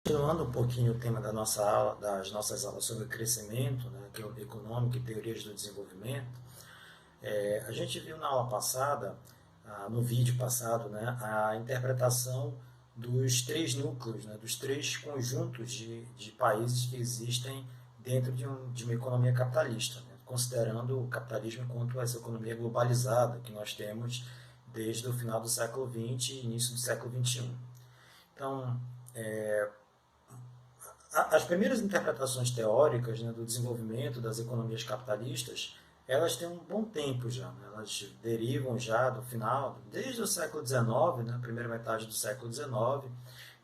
Continuando um pouquinho o tema da nossa aula, das nossas aulas sobre crescimento, né, que é o econômico e teorias do desenvolvimento, a gente viu na aula passada, no vídeo passado, né, a interpretação dos três núcleos, né, dos três conjuntos de países que existem dentro de uma economia capitalista, né, considerando o capitalismo enquanto essa economia globalizada que nós temos desde o final do século XX e início do século XXI. Então, as primeiras interpretações teóricas, né, do desenvolvimento das economias capitalistas, elas têm um bom tempo já, né? Elas derivam já do final, desde o século XIX, né, primeira metade do século XIX,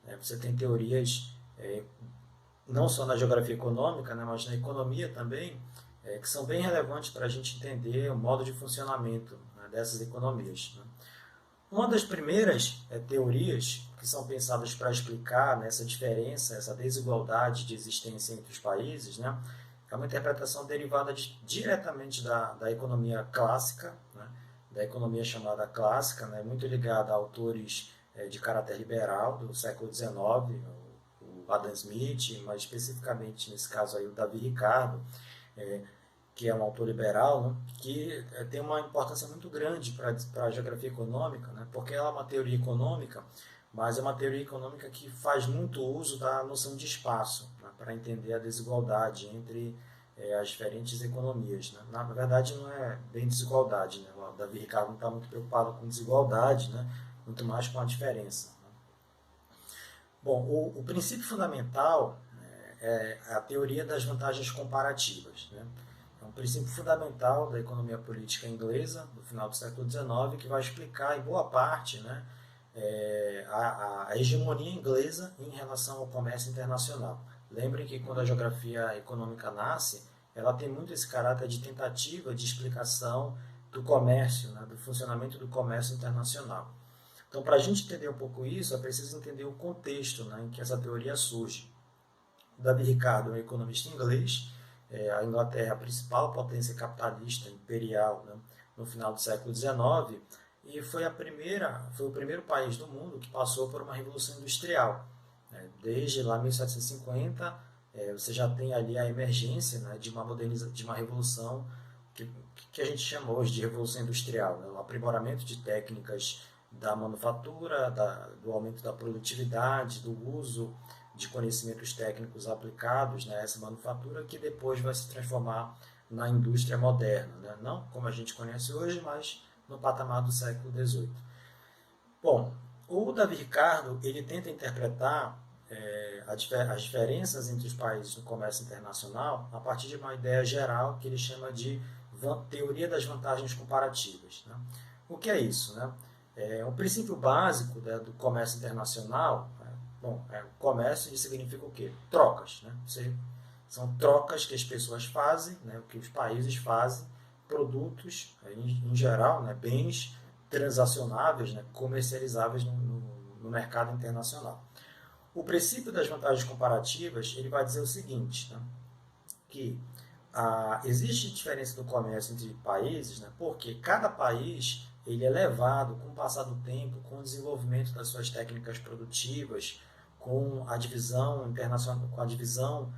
né, você tem teorias não só na geografia econômica, né, mas na economia também, que são bem relevantes para a gente entender o modo de funcionamento, né, dessas economias, né. Uma das primeiras teorias que são pensadas para explicar, né, essa diferença, essa desigualdade de existência entre os países, né, é uma interpretação derivada diretamente da economia clássica, né, da economia chamada clássica, né, muito ligada a autores de caráter liberal do século XIX, o Adam Smith, mas especificamente nesse caso aí o Davi Ricardo, é, que é um autor liberal, né, que tem uma importância muito grande para a geografia econômica, né, porque ela é uma teoria econômica, mas é uma teoria econômica que faz muito uso da noção de espaço, né, para entender a desigualdade entre as diferentes economias, né. Na verdade, não é bem desigualdade. Né, o Davi Ricardo não está muito preocupado com desigualdade, né, muito mais com a diferença. Né. Bom, o princípio fundamental, né, é a teoria das vantagens comparativas. Né? É um princípio fundamental da economia política inglesa do final do século XIX que vai explicar em boa parte, né, a hegemonia inglesa em relação ao comércio internacional. Lembrem que quando a geografia econômica nasce, ela tem muito esse caráter de tentativa de explicação do comércio, né, do funcionamento do comércio internacional. Então, para a gente entender um pouco isso, é preciso entender o contexto, né, em que essa teoria surge. O Davi Ricardo é um economista inglês, a Inglaterra é a principal potência capitalista imperial, né, no final do século XIX, e foi o primeiro país do mundo que passou por uma revolução industrial. Né. Desde lá 1750, você já tem ali a emergência, né, de uma revolução que, que a gente chama hoje de revolução industrial, né, o aprimoramento de técnicas da manufatura, do aumento da produtividade, do uso de conhecimentos técnicos aplicados, né, a essa manufatura, que depois vai se transformar na indústria moderna, né? Não como a gente conhece hoje, mas no patamar do século XVIII. Bom, o Davi Ricardo ele tenta interpretar as diferenças entre os países no comércio internacional a partir de uma ideia geral que ele chama de teoria das vantagens comparativas. Né? O que é isso? Né? Um princípio básico, né, do comércio internacional. Bom, comércio significa o quê? Trocas. Né? São trocas que as pessoas fazem, né, que os países fazem, produtos, em geral, né, bens transacionáveis, né, comercializáveis no mercado internacional. O princípio das vantagens comparativas ele vai dizer o seguinte, né, que existe diferença do comércio entre países, né, porque cada país ele é levado, com o passar do tempo, com o desenvolvimento das suas técnicas produtivas, com a divisão internacional, com a divisão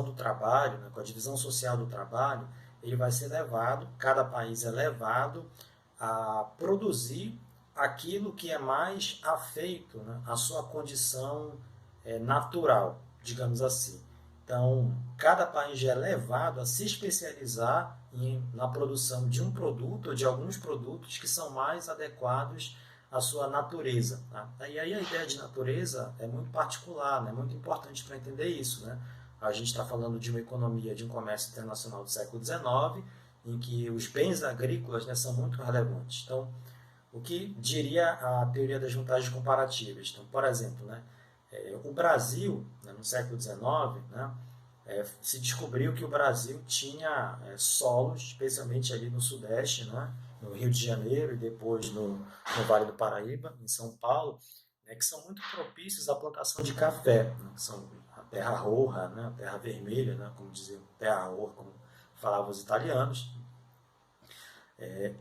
do trabalho, né, com a divisão social do trabalho, ele vai ser levado, cada país é levado a produzir aquilo que é mais afeito, né, à sua condição natural, digamos assim. Então, cada país é levado a se especializar na produção de um produto ou de alguns produtos que são mais adequados à sua natureza. Tá? E aí a ideia de natureza é muito particular, né? Muito importante para entender isso. Né? A gente está falando de uma economia, de um comércio internacional do século XIX, em que os bens agrícolas, né, são muito relevantes. Então, o que diria a teoria das vantagens comparativas? Então, por exemplo, né, o Brasil, né, no século XIX, né, se descobriu que o Brasil tinha solos, especialmente ali no Sudeste, né, no Rio de Janeiro e depois no Vale do Paraíba, em São Paulo, né, que são muito propícios à plantação de café, né, que são a terra roja, né, a terra vermelha, né, como diziam, terra roja, como falavam os italianos.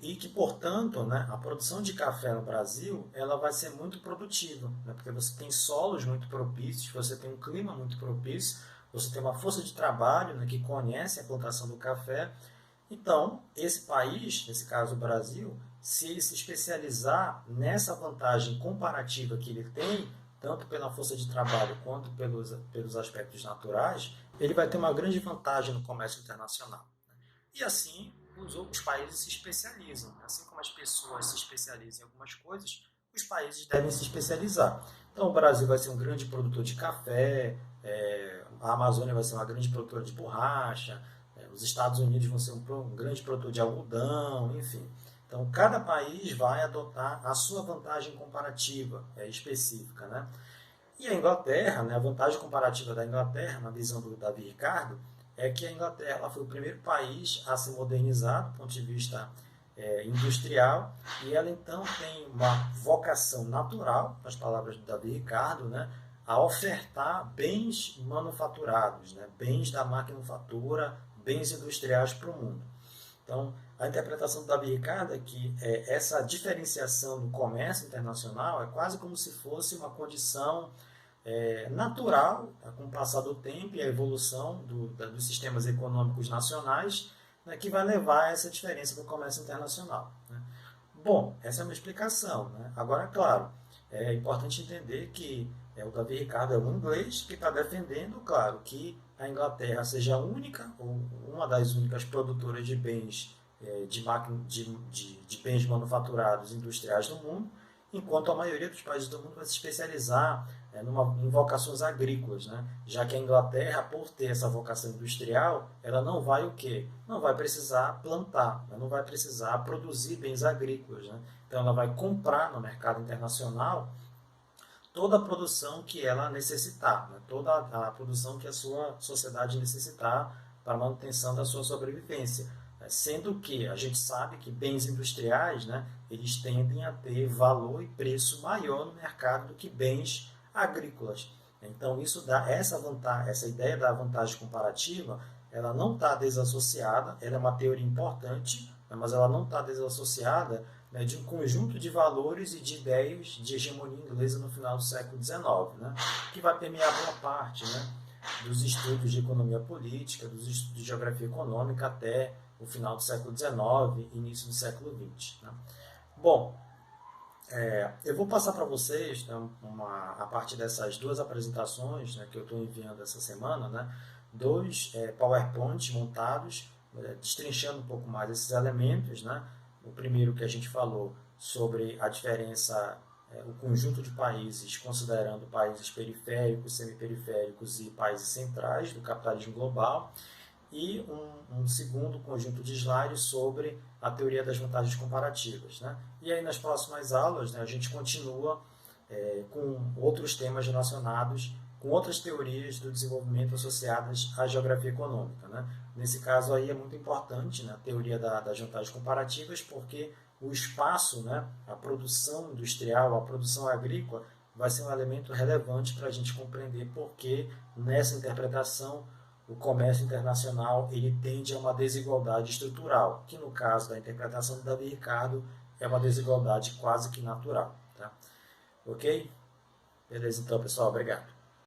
E que, portanto, né, a produção de café no Brasil ela vai ser muito produtiva, né, porque você tem solos muito propícios, você tem um clima muito propício, você tem uma força de trabalho, né, que conhece a plantação do café. Então, esse país, nesse caso o Brasil, se ele se especializar nessa vantagem comparativa que ele tem, tanto pela força de trabalho quanto pelos aspectos naturais, ele vai ter uma grande vantagem no comércio internacional. E assim, os outros países se especializam. Assim como as pessoas se especializam em algumas coisas, os países devem se especializar. Então, o Brasil vai ser um grande produtor de café, a Amazônia vai ser uma grande produtora de borracha, os Estados Unidos vão ser um grande produtor de algodão, enfim. Então, cada país vai adotar a sua vantagem comparativa específica, né? E a Inglaterra, né, a vantagem comparativa da Inglaterra, na visão do Davi Ricardo, é que a Inglaterra ela foi o primeiro país a se modernizar do ponto de vista industrial, e ela então tem uma vocação natural, nas palavras do Davi Ricardo, né, a ofertar bens manufaturados, né, bens da maquinofatura, bens industriais para o mundo. Então, a interpretação do Davi Ricardo é que essa diferenciação do comércio internacional é quase como se fosse uma condição natural, tá, com o passar do tempo e a evolução dos sistemas econômicos nacionais, né, que vai levar a essa diferença do comércio internacional. Né? Bom, essa é uma explicação. Né? Agora, claro, é importante entender que o Davi Ricardo é um inglês que está defendendo, claro, que a Inglaterra seja a única, ou uma das únicas produtoras de bens, de bens manufaturados industriais no mundo, enquanto a maioria dos países do mundo vai se especializar em vocações agrícolas, né? Já que a Inglaterra, por ter essa vocação industrial, ela não vai o quê? Não vai precisar plantar, ela não vai precisar produzir bens agrícolas, né? Então ela vai comprar no mercado internacional toda a produção que ela necessitar, né? Toda a produção que a sua sociedade necessitar para a manutenção da sua sobrevivência. Sendo que a gente sabe que bens industriais, né, eles tendem a ter valor e preço maior no mercado do que bens agrícolas. Então isso dá essa vantagem, essa ideia da vantagem comparativa, ela não está desassociada, ela é uma teoria importante, mas ela não está desassociada, né, de um conjunto de valores e de ideias de hegemonia inglesa no final do século XIX, né, que vai permear boa parte, né, dos estudos de economia política, dos estudos de geografia econômica até o final do século XIX, início do século XX. Né? Bom, eu vou passar para vocês, né, a partir dessas duas apresentações, né, que eu estou enviando essa semana, né, dois PowerPoints montados, destrinchando um pouco mais esses elementos. Né? O primeiro que a gente falou sobre a diferença, o conjunto de países, considerando países periféricos, semiperiféricos e países centrais do capitalismo global, e um segundo conjunto de slides sobre a teoria das vantagens comparativas. Né? E aí nas próximas aulas, né, a gente continua com outros temas relacionados com outras teorias do desenvolvimento associadas à geografia econômica. Né? Nesse caso aí é muito importante, né, a teoria das vantagens comparativas, porque o espaço, né, a produção industrial, a produção agrícola, vai ser um elemento relevante para a gente compreender por que nessa interpretação o comércio internacional ele tende a uma desigualdade estrutural, que no caso da interpretação do Davi Ricardo é uma desigualdade quase que natural. Tá? Ok? Beleza então, pessoal. Obrigado.